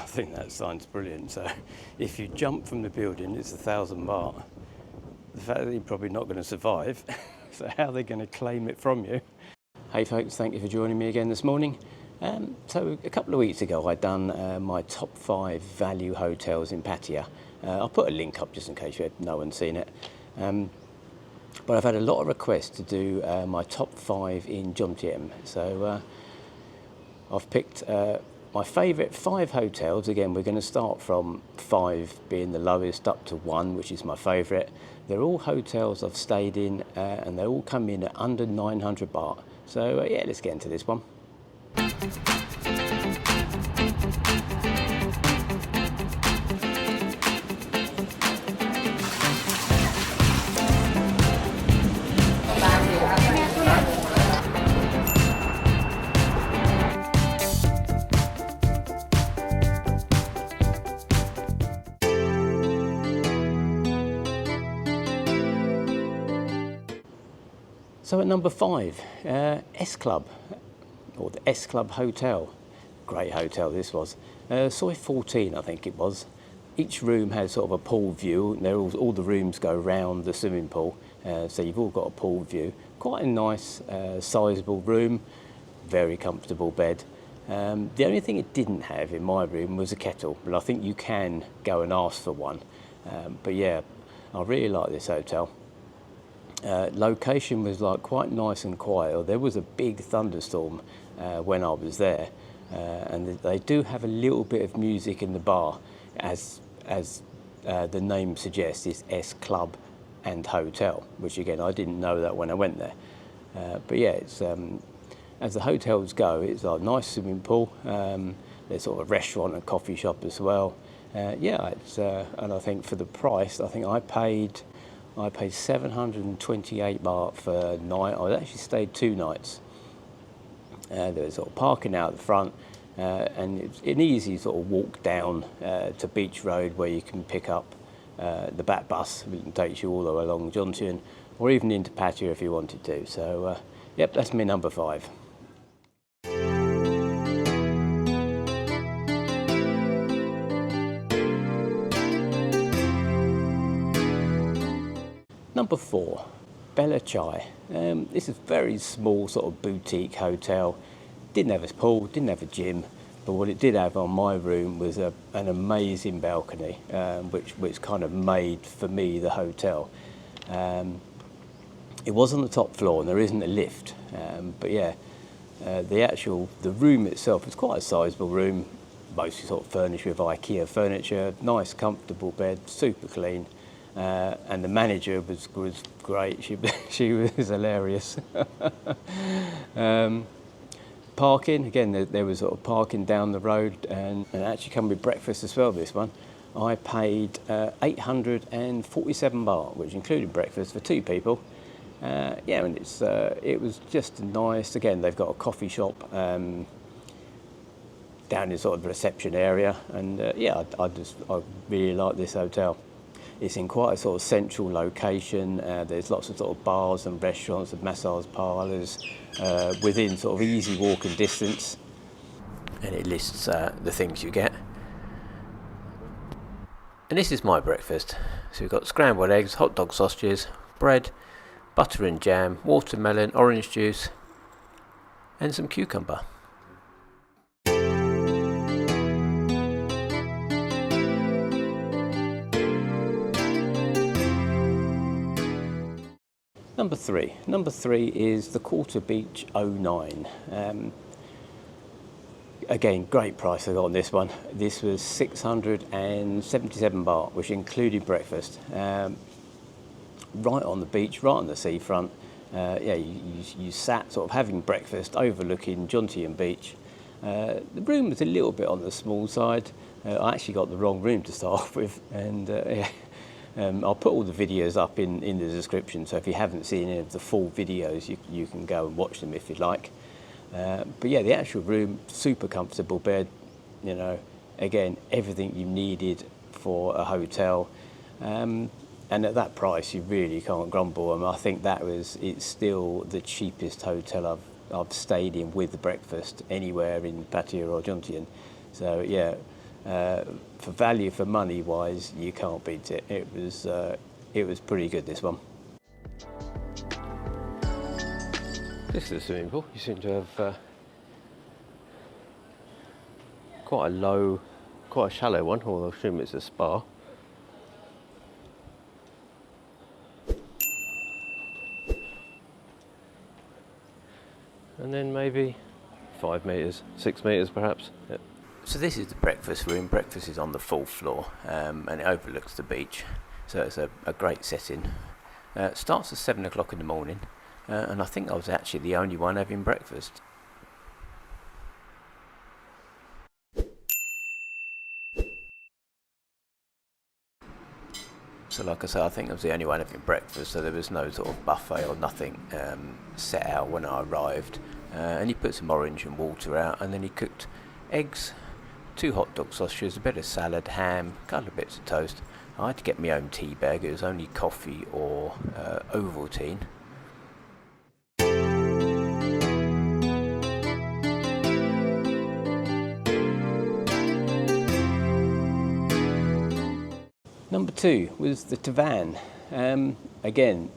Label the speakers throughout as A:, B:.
A: think that sign's brilliant. So if you jump from the building, it's 1,000 baht. The fact that you're probably not going to survive, so how are they going to claim it from you? Hey folks, thank you for joining me again this morning. So a couple of weeks ago I'd done my top 5 value hotels in Pattaya. I'll put a link up just in case no one's seen it. But I've had a lot of requests to do my top 5 in Jomtien. So I've picked my favourite 5 hotels. Again, we're going to start from 5 being the lowest up to 1, which is my favourite. They're all hotels I've stayed in and they all come in at under 900 baht. So yeah, let's get into this one. So at number 5, S Club, or the S Club Hotel. Great hotel this was. Soi 14, I think it was. Each room has sort of a pool view. All the rooms go round the swimming pool, so you've all got a pool view. Quite a nice, sizable room, very comfortable bed. The only thing it didn't have in my room was a kettle, but I think you can go and ask for one. But yeah, I really like this hotel. Location was like quite nice and quiet. There was a big thunderstorm when I was there, and they do have a little bit of music in the bar, as the name suggests. It's S Club and Hotel, which again I didn't know that when I went there. But yeah, it's as the hotels go, it's a nice swimming pool. There's sort of a restaurant and coffee shop as well. Yeah, it's and I think for the price, I think I paid 728 baht for a night. I actually stayed 2 nights. There was sort of parking out the front, and it's an easy sort of walk down to Beach Road where you can pick up the back bus, which takes you all the way along Jomtien, or even into Pattaya if you wanted to. So, yep, that's my number 5. Number 4, Bella Chai. This is a very small sort of boutique hotel. Didn't have a pool, didn't have a gym, but what it did have on my room was an amazing balcony, which kind of made for me the hotel. It was on the top floor and there isn't a lift, but yeah, the room itself was quite a sizable room, mostly sort of furnished with IKEA furniture, nice comfortable bed, super clean. And the manager was great. She was hilarious. Parking, again, there was sort of parking down the road, and actually come with breakfast as well. This one, I paid 847 baht, which included breakfast for 2 people. Yeah, and it was just nice. Again, they've got a coffee shop down in sort of the reception area, and yeah, I really like this hotel. It's in quite a sort of central location. There's lots of sort of bars and restaurants and massage parlours within sort of easy walking distance. And it lists the things you get. And this is my breakfast. So we've got scrambled eggs, hot dog sausages, bread, butter and jam, watermelon, orange juice, and some cucumber. Number 3 is the Quatar Beach 09. Again, great price I got on this one. This was 677 baht, which included breakfast. Right on the beach, right on the seafront. Yeah, you sat sort of having breakfast overlooking Jomtien Beach. The room was a little bit on the small side. I actually got the wrong room to start off with, and yeah. I'll put all the videos up in the description, so if you haven't seen any of the full videos, you can go and watch them if you'd like. But yeah, the actual room, super comfortable bed, you know, again, everything you needed for a hotel. And at that price, you really can't grumble. I think it's still the cheapest hotel I've stayed in with the breakfast anywhere in Pattaya or Jomtien. So yeah, For value for money wise, you can't beat it. It was pretty good, this one. This is a swimming pool. You seem to have quite a shallow one, although I assume it's a spa. And then maybe 5 metres, 6 metres perhaps. Yep. So this is the breakfast room. Breakfast is on the 4th floor, and it overlooks the beach. So it's a great setting. It starts at 7 o'clock in the morning, and I think I was actually the only one having breakfast. So like I say, I think I was the only one having breakfast, so there was no sort of buffet or nothing set out when I arrived. And he put some orange and water out, and then he cooked eggs, 2 hot dog sausages, a bit of salad, ham, a couple of bits of toast. I had to get my own tea bag. It was only coffee or Ovaltine. Number 2 was the Tevan. Again,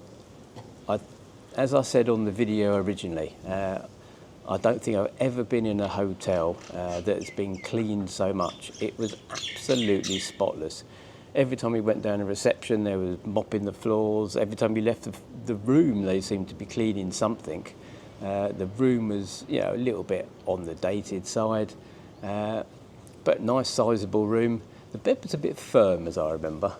A: as I said on the video originally, I don't think I've ever been in a hotel that's been cleaned so much. It was absolutely spotless. Every time we went down to reception, there was mopping the floors. Every time we left the room, they seemed to be cleaning something. The room was, a little bit on the dated side, but nice sizable room. The bed was a bit firm, as I remember.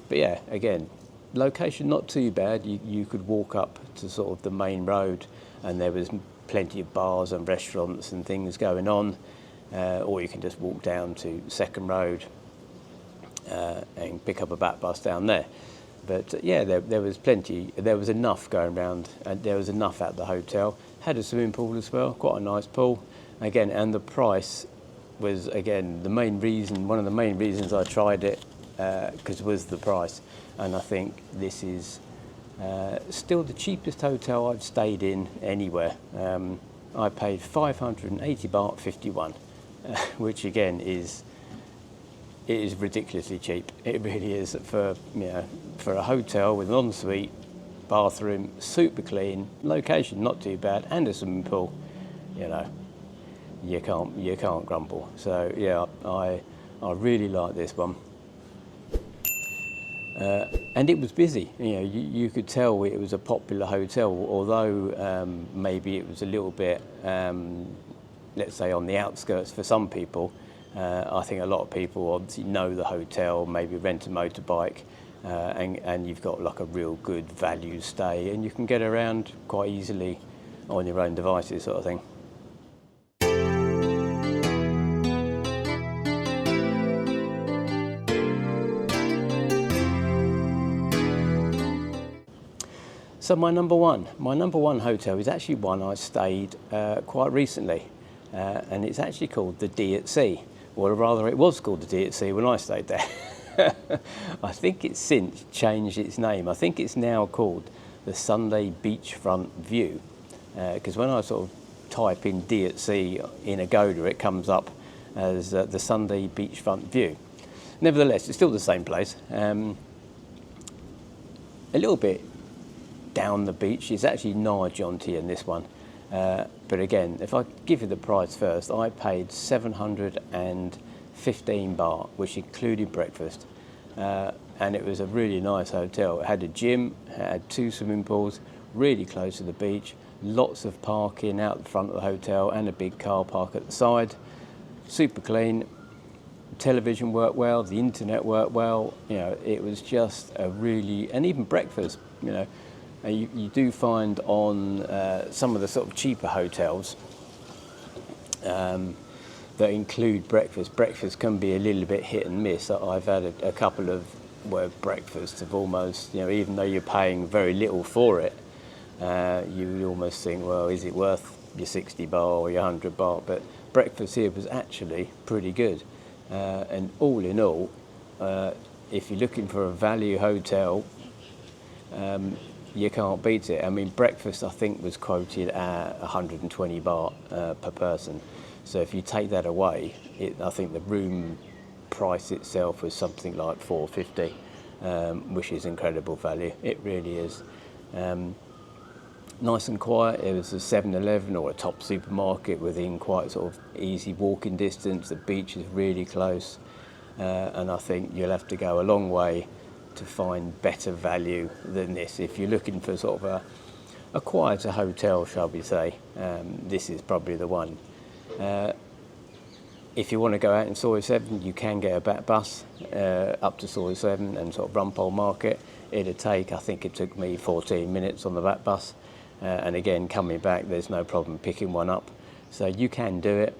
A: But yeah, again, location not too bad. You could walk up to sort of the main road, and there was plenty of bars and restaurants and things going on. Or you can just walk down to Second Road and pick up a back bus down there. But yeah, there was plenty. There was enough going around, and there was enough at the hotel. Had a swimming pool as well, quite a nice pool. Again, and the price was, again, one of the main reasons I tried it, because was the price. And I think this is still the cheapest hotel I've stayed in anywhere. I paid 580 baht 51, which again is ridiculously cheap. It really is for a hotel with an ensuite, bathroom, super clean, location not too bad, and a swimming pool. You can't grumble. So yeah, I really like this one. And it was busy. You could tell it was a popular hotel, although maybe it was a little bit, let's say, on the outskirts for some people. I think a lot of people obviously know the hotel, maybe rent a motorbike, and you've got like a real good value stay, and you can get around quite easily on your own devices, sort of thing. So my number one hotel is actually one I stayed quite recently, and it's actually called the D at Sea, or rather it was called the D at Sea when I stayed there. I think it's since changed its name. I think it's now called the Sunday Beachfront View, because when I sort of type in D at Sea in Agoda, it comes up as the Sunday Beachfront View. Nevertheless, it's still the same place. A little bit down the beach. It's actually nigh Jomtien, this one. But again, if I give you the price first, I paid 715 baht, which included breakfast. And it was a really nice hotel. It had a gym, it had 2 swimming pools, really close to the beach, lots of parking out the front of the hotel and a big car park at the side. Super clean. Television worked well, the internet worked well. It was just a really, and even breakfast, you do find on some of the sort of cheaper hotels that include breakfast. Breakfast can be a little bit hit and miss. I've had a couple of where breakfasts have almost, even though you're paying very little for it, you almost think, well, is it worth your 60 baht or your 100 baht? But breakfast here was actually pretty good. And all in all, if you're looking for a value hotel, you can't beat it. I mean, breakfast I think was quoted at 120 baht per person. So if you take that away, I think the room price itself was something like $450, which is incredible value. It really is. Nice and quiet. It was a 7-Eleven or a top supermarket within quite sort of easy walking distance. The beach is really close, and I think you'll have to go a long way to find better value than this. If you're looking for sort of a quieter hotel, shall we say, this is probably the one. If you want to go out in Soi 7, you can get a baht bus up to Soi 7 and sort of Rumpole Market. It'd take, I think it took me 14 minutes on the baht bus. And again, coming back, there's no problem picking one up. So you can do it.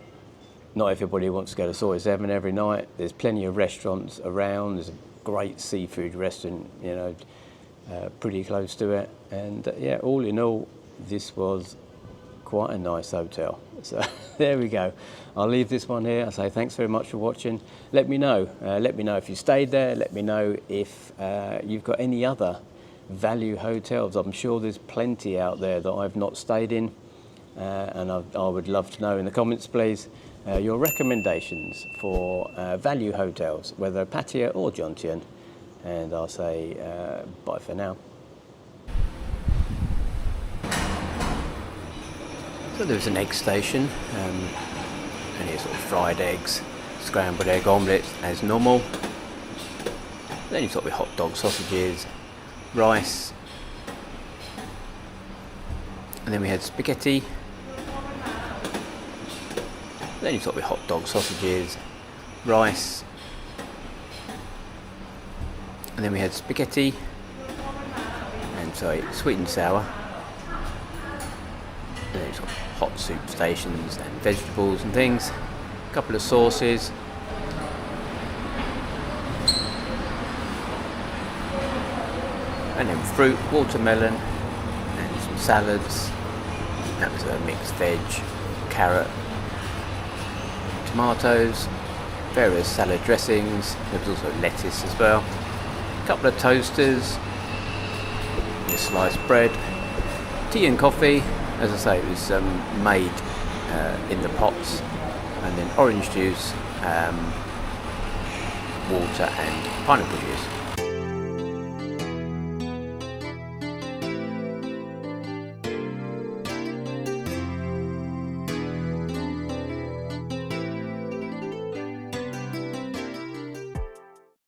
A: Not everybody wants to go to Soi 7 every night. There's plenty of restaurants around. There's a great seafood restaurant, you know, pretty close to it. And yeah, all in all, this was quite a nice hotel. So there we go. I'll leave this one here. I say thanks very much for watching. Let me know. Let me know if you stayed there. Let me know if you've got any other value hotels. I'm sure there's plenty out there that I've not stayed in, and I would love to know in the comments, please, your recommendations for value hotels, whether Pattaya or Jomtien. And I'll say bye for now. So there's an egg station, and here's sort of fried eggs, scrambled egg omelettes as normal. Then you've got with hot dog sausages, rice, and then we had spaghetti. Then you've got with hot dog sausages, rice, and then we had spaghetti and sweet and sour. Then you've got hot soup stations and vegetables and things, a couple of sauces. And then fruit, watermelon, and some salads. That was a mixed veg, carrot, tomatoes, various salad dressings. There was also lettuce as well. A couple of toasters, sliced bread, tea and coffee. As I say, it was made in the pots, and then orange juice, water, and pineapple juice.